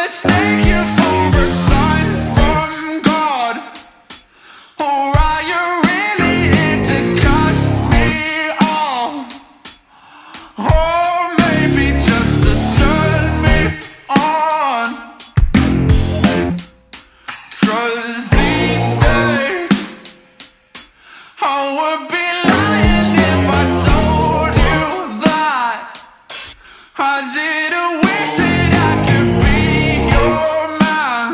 mistake you for a sign from God? Or are you really here to cut me off? Or maybe just to turn me on? 'Cause these days I would be lying if I told you that I didn't wish that I could be your man.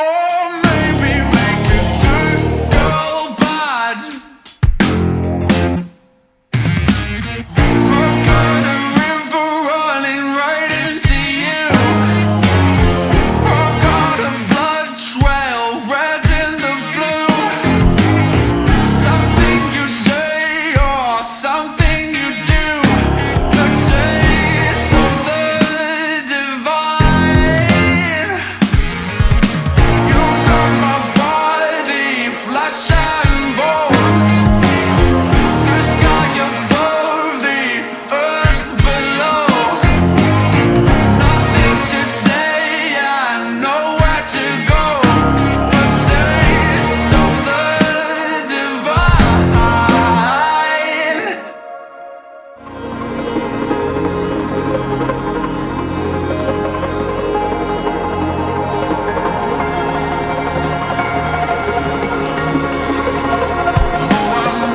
Or maybe make a good girl bad. I've got a river running right into you. I've got a blood trail red in the blue. Something you say or something you do, the taste of the divine. You got my body, flesh and bone, the sky above, the earth below. Nothing to say and nowhere to go. A taste of the divine.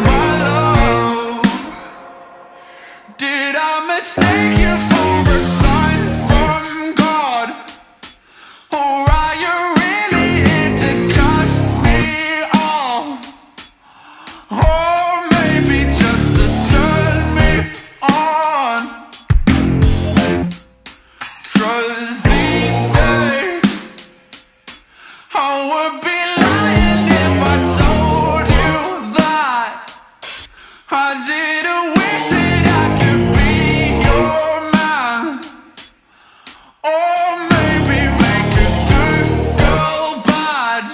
My love, did I mistake you for a sign from God? Or are you really here to cut me off? Or maybe just to turn me on? 'Cause these days I would be lying if I told you that I didn't wish that I could be your man. Or maybe make a good girl bad.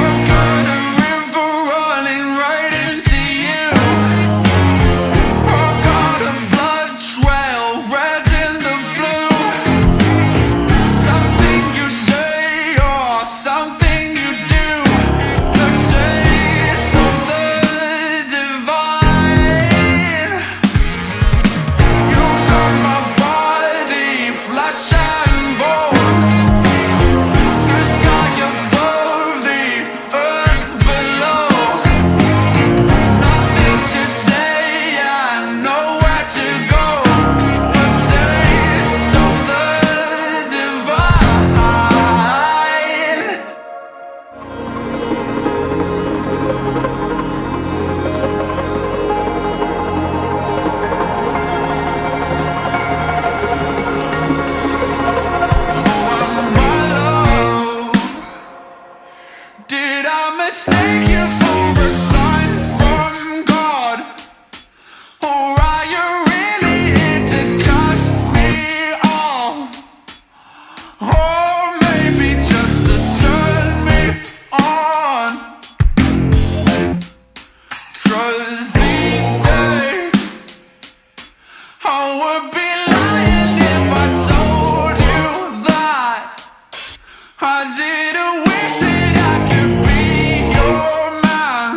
I've got a river running right into you. I've got a blood trail red in the blue. Something you say or something you do, the taste of the divine. You got my body, flesh and bone, the sky above, the earth below. Nothing to say and nowhere to go. A taste of the divine. My love, did I mistake you for a sign from God? Or are you really here to cut me off? Or maybe just to turn me on? 'Cause these days I would be lying if I told you that I didn't wish that I could be your man.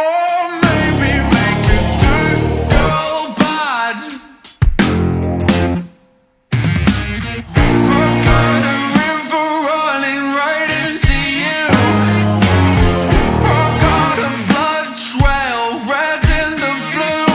Or maybe make a good girl bad. I've got a river running right into you. I've got a blood trail red in the blue.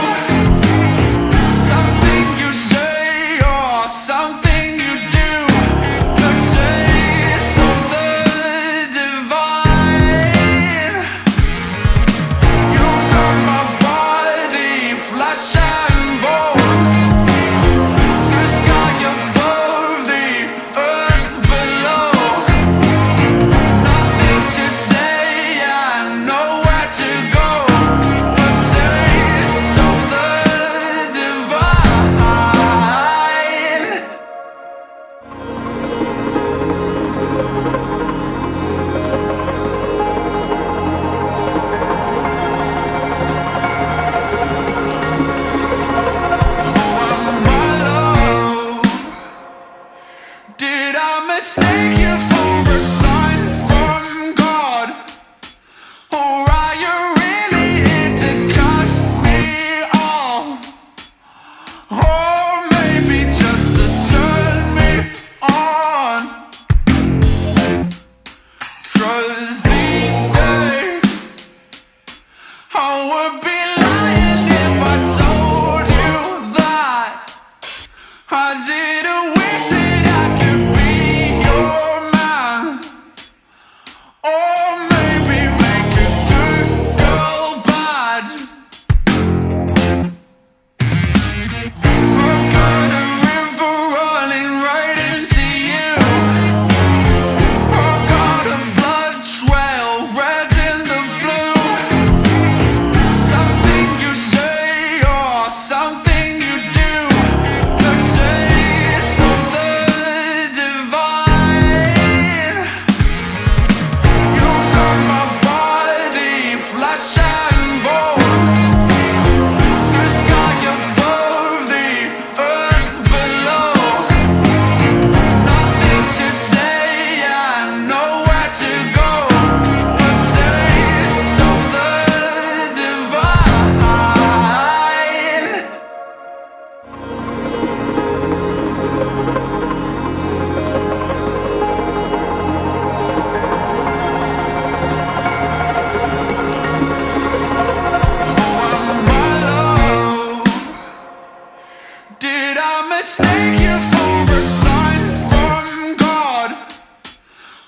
mistake you for a sign from God?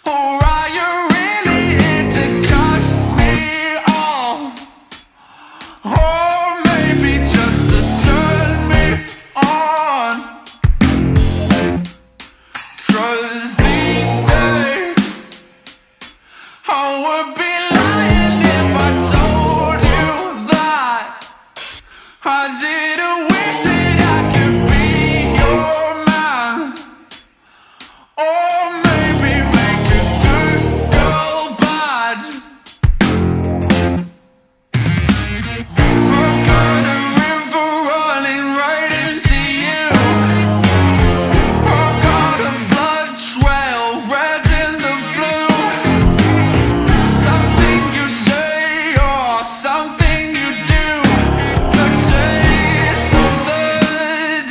Or are you really here to cut me off? Or maybe just to turn me on? 'Cause these days I would be lying if I told you that I didn't wish that I could be your man. Or maybe make a good girl bad. I've got a river running right into you. I've got a blood trail, red in the blue. Something you say or something you do, the taste of the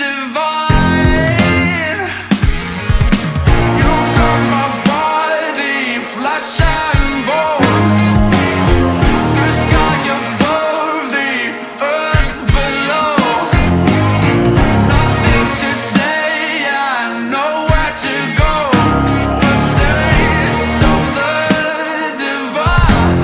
divine. You got my body, flesh and bone, the sky above, the earth below. Nothing to say and nowhere to go. A taste of the divine.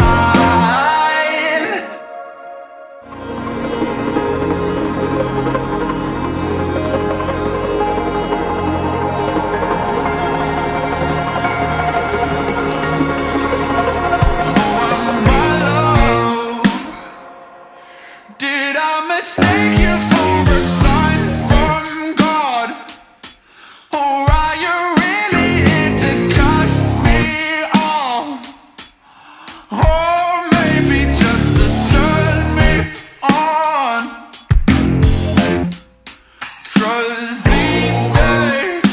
My love, did I mistake you for a sign from God? Or are you really here to cut me off? Or maybe just to turn me on? 'Cause these days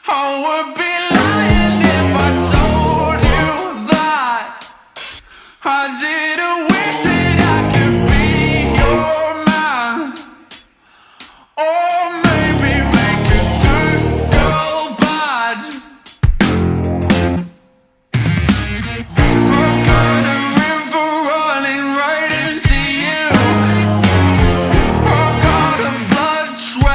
I would be lying if I told you that I didn't wish that I could be your man. Or maybe make a good girl bad. I've got a river running right into you. I've got a blood trail.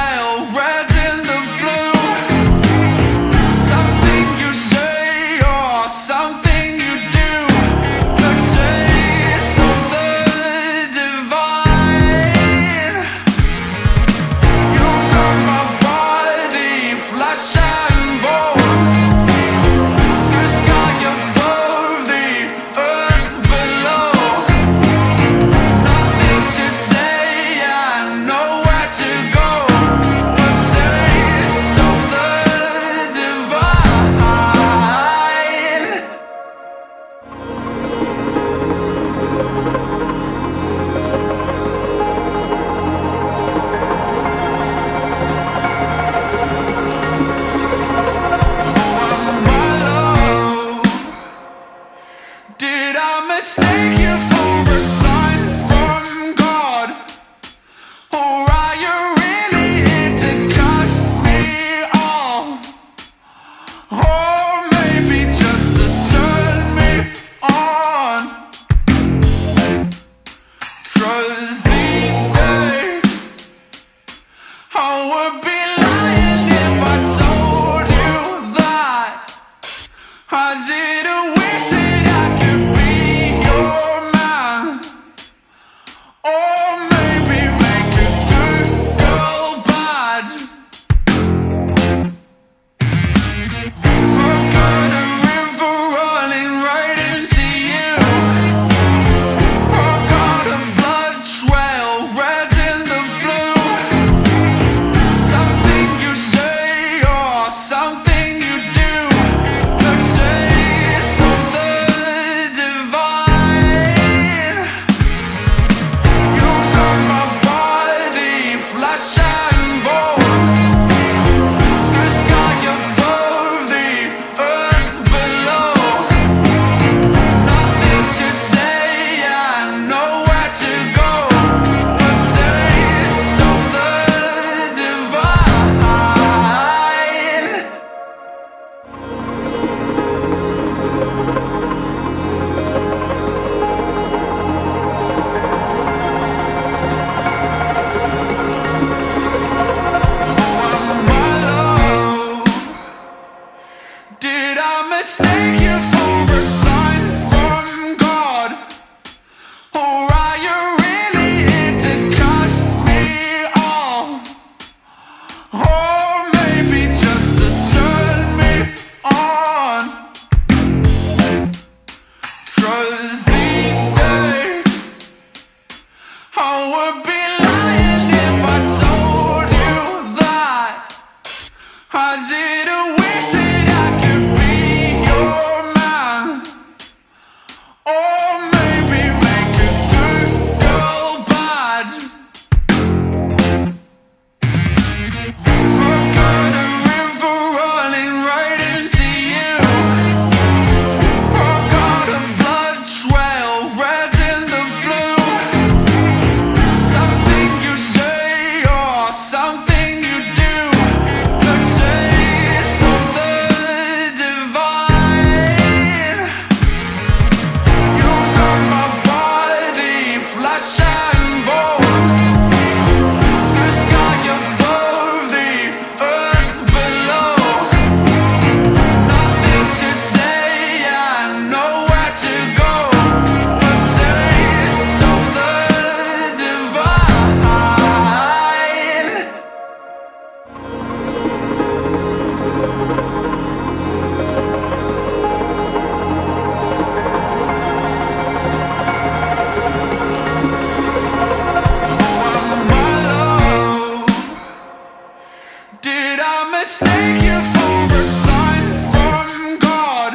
mistake you for a sign from God?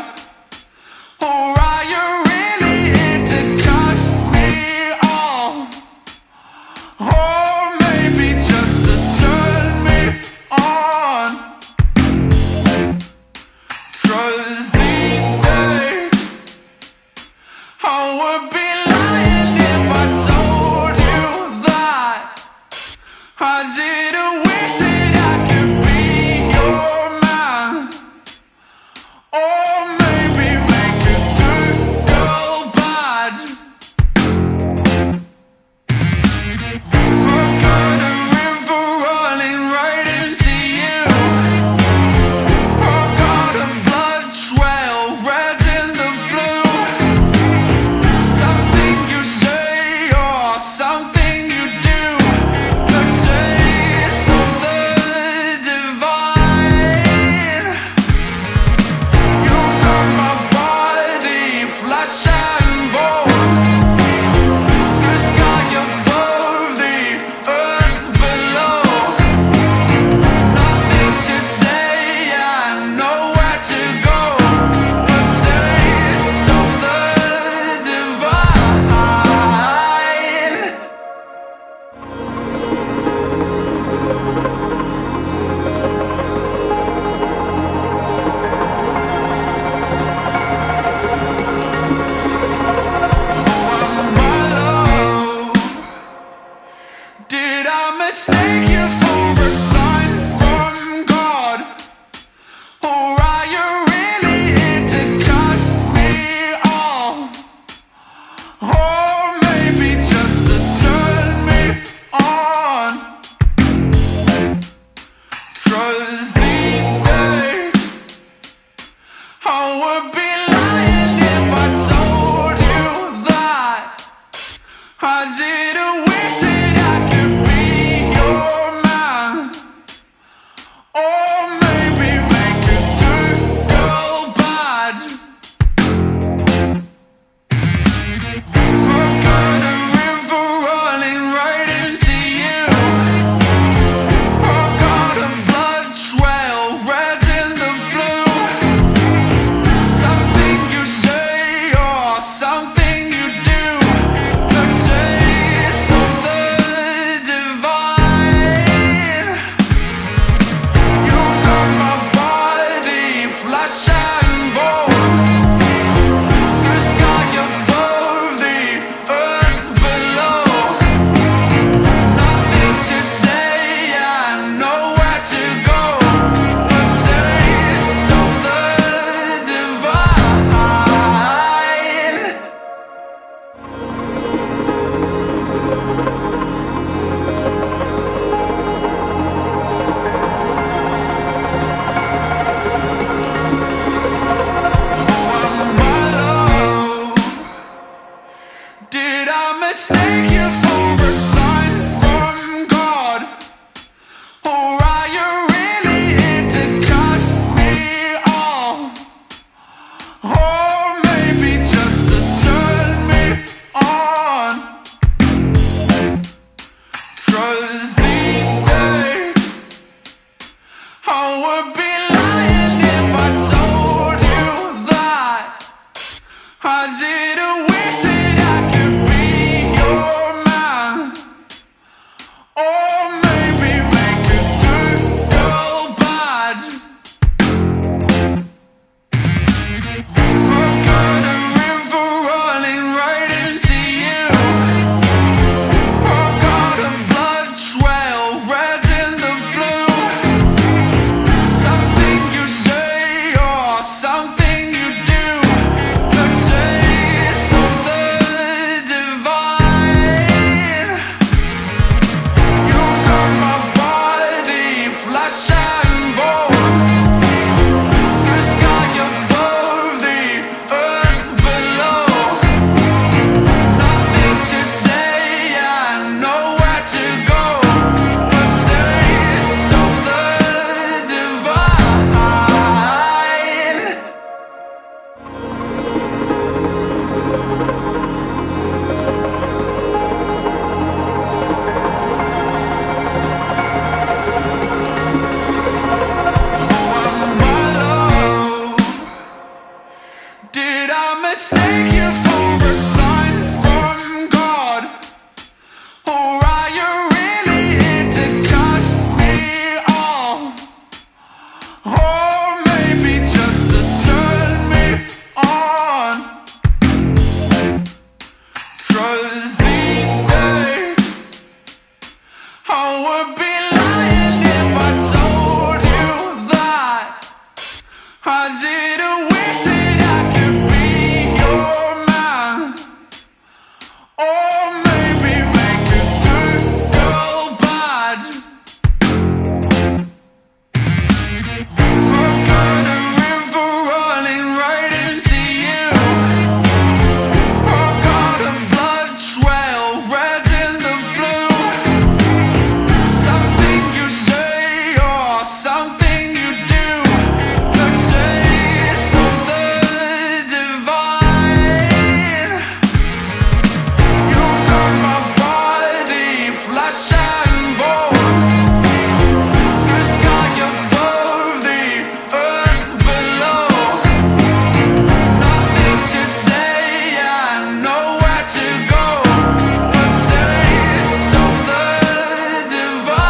Or are you really here to cut me off? Or maybe just to turn me on? 'Cause these days I would be lying if I told you that I didn't wish that I could be your man. Or maybe make a good girl bad. I've got a river running right into you. I've got a blood trail red in the blue. Something you say or something you do, the taste of the divine. You've got my body, flesh and bone, the sky above, the earth below. Nothing to say and nowhere to go. A taste of the divine. My love, did I mistake you for a sign from God? Or are you really here to cut me off? Or maybe just to turn me on? 'Cause these days I would be lying if I told you that I didn't wish that I could be your man. Or maybe make a good girl bad. I've got a river running right into you. I've got a blood trail red in the blue. Something you say or something you do, the taste of the divine. You've got my body, flesh and bone, the sky above, the earth below. Nothing to say and nowhere to go. A taste of the divine. My love, did I mistake you for a sign from God? Or are you really here to cut me off? Or maybe just to turn me on? 'Cause these days I would be lying if I told you that I didn't wish that I could be your man. Or maybe make a good girl bad. I've got a river running right into you. I've got a blood trail would be lying if I told you that I didn't wish that I could be your man, or maybe make a good girl bad. I've got a river running right into you. I've got a blood trail red in the blue. Something you say or something you do, the taste of the divine. You got my body, flesh and bone, the sky above, the earth below. Nothing to say and nowhere to go. A taste of the divine.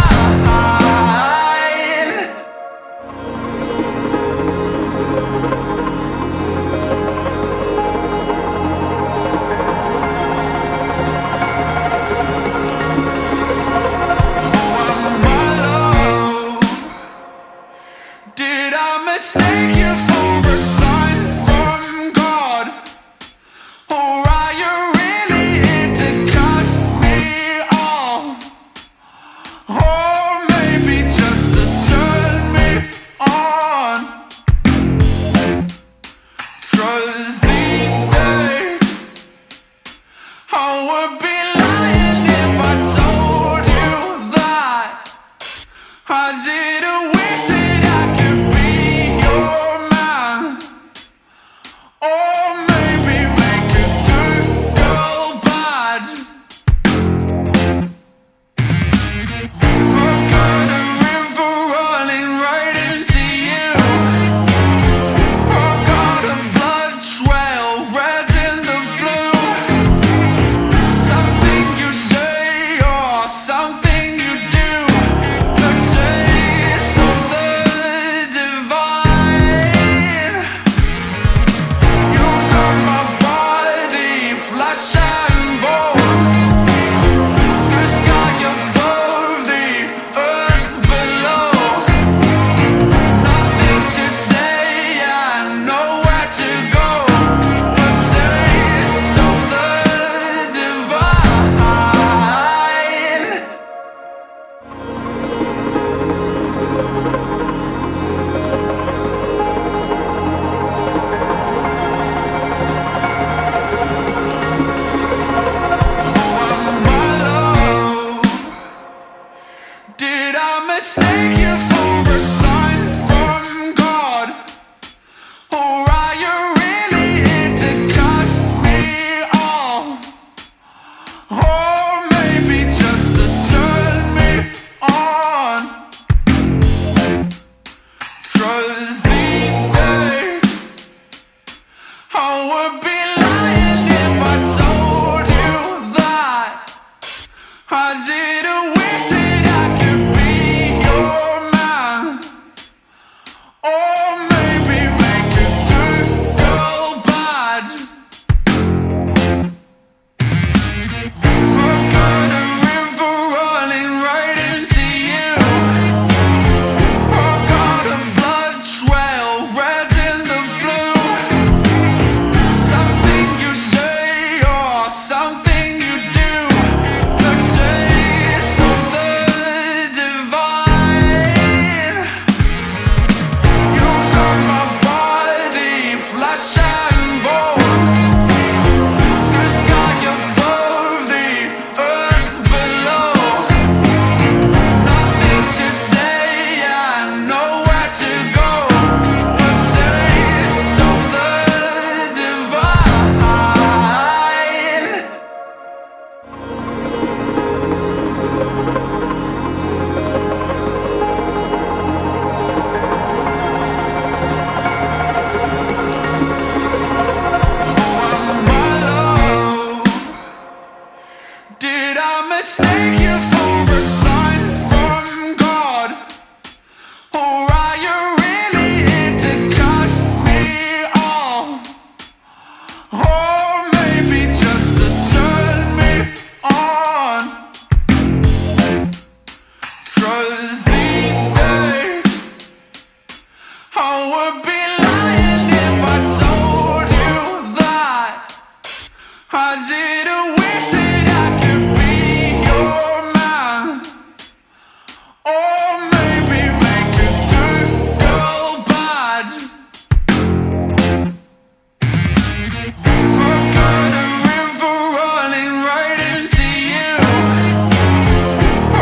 My love, did I mistake you for a sign from God? Or are you really here to cut me off? Or maybe just to turn me on? 'Cause these days I would be lying if I told you that I didn't wish that I could be your man, or maybe make a good girl bad. I've got a river running right into you. I've got a blood trail red in the blue. Something you say or something you do, the taste of the divine. You got my body, flesh and bone, the sky above, the earth below. Nothing to say and nowhere to go. A taste of the divine. My love, did I mistake you for a sign from God? Or are you really here to cut me off? Or maybe just to turn me on? 'Cause these days I would be lying if I told you that I didn't wish that I could be your 'Cause these days I would be lying if I told you that I didn't wish that I could be your man, or maybe make a good girl bad. I've got a river running right into you.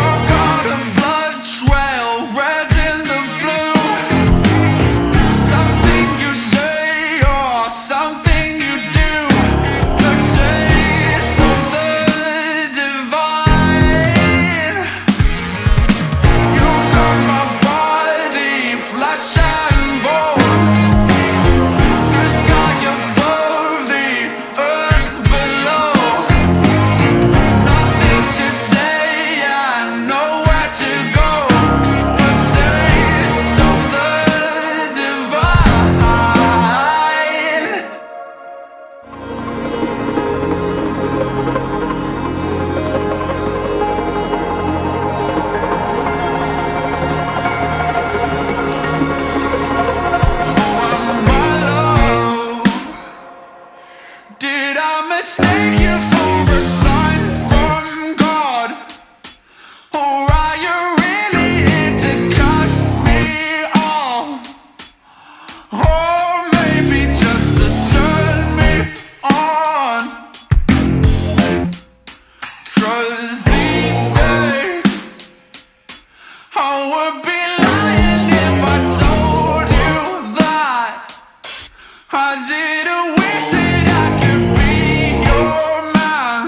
I've got a blood trail red in the blue. Something you say or something you do, the taste of the divine. You got my body flesh and bone, the sky above, the earth below. Nothing to say and nowhere to go. A taste of the divine. My love, did I mistake you for a sign from God? Or are you really here to cut me off? Or maybe just to turn me on? 'Cause these days I would be lying if I told you that I didn't wish that I could be your man,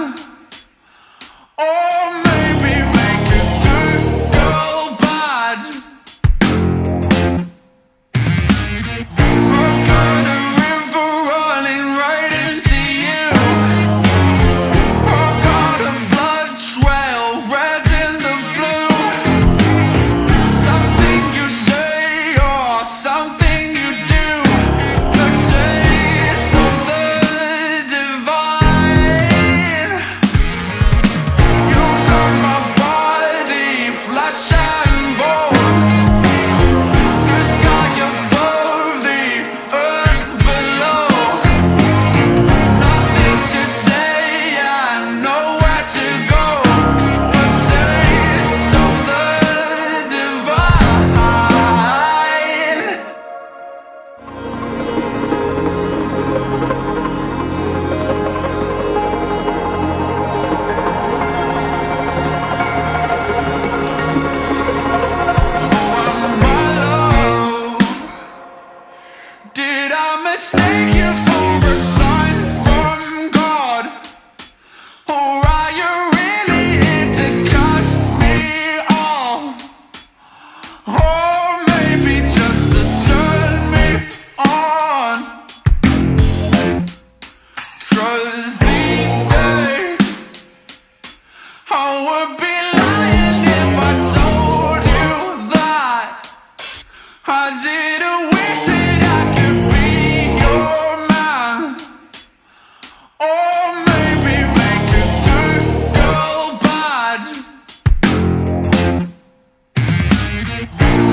or maybe make a good girl bad. I've got a river running right into you. I've got a blood trail red in the blue. Something you say or something you do, the taste of the divine. You got my body flesh and bone, the sky above, the earth below. Nothing to say and nowhere to go. A taste of the divine. My love, did I mistake you for a sign from God? Or are you really here to cut me off? Or maybe just to turn me on? 'Cause these days I would be lying if I told you that I didn't wish that I could be your man, or maybe make a good girl bad.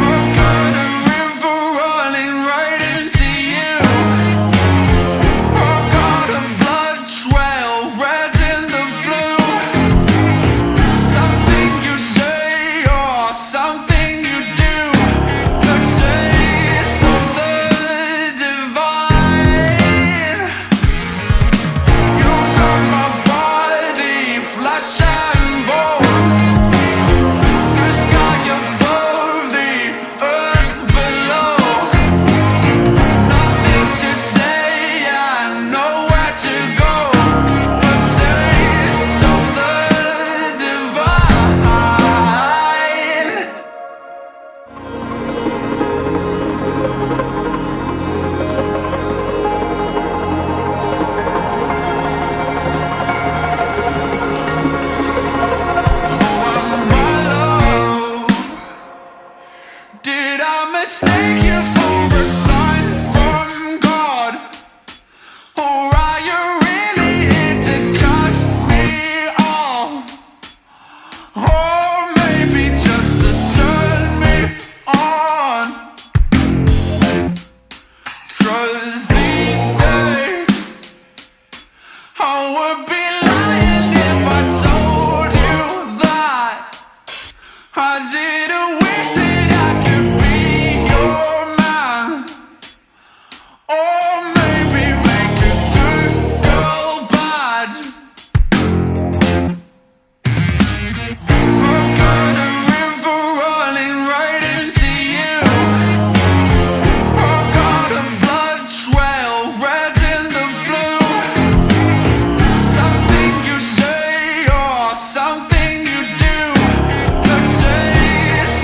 I've got a river running right into you. I've got a blood trail red in the blue. Something you say or something you do, the taste of the divine. You got my body flesh and bone, the sky above, the earth below. Nothing to say and nowhere to go. A taste of the divine. My love, did I mistake you for a sign from God? Or are you really here to cut me off? Or maybe just to turn I didn't wish that I could be your man, or maybe make a good girl bad. I've got a river running right into you. I've got a blood trail, red in the blue. Something you say or something you do, the taste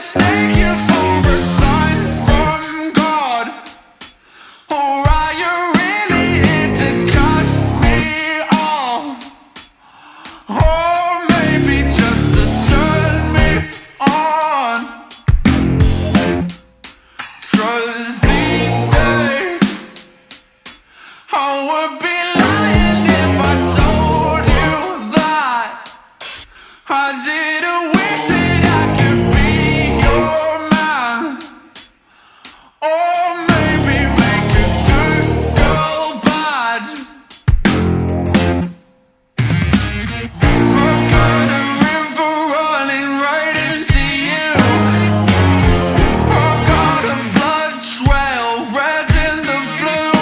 mistake you for a sign from God? Or are you really here to cut me off? Or maybe just to turn me on? 'Cause these days I would be lying if I told you that I didn't wish that I could be your man. Or maybe make a good girl bad. I've got a river running right into you. I've got a blood trail, red in the blue.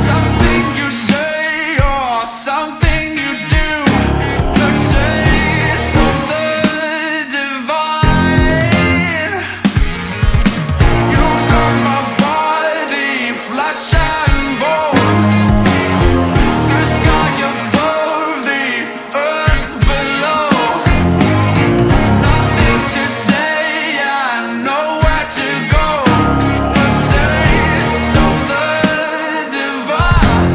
Something you say or something you do, the taste of the divine. You got my body, flesh and bone, the sky above, the earth below. Nothing to say and nowhere to go. A taste of the divine.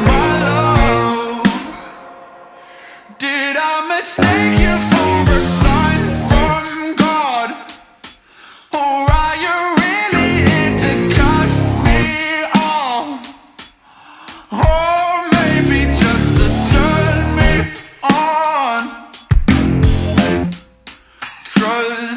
My love, did I mistake you for a sign from God? Or are you really here to cut me off? Or maybe just to turn me on? 'Cause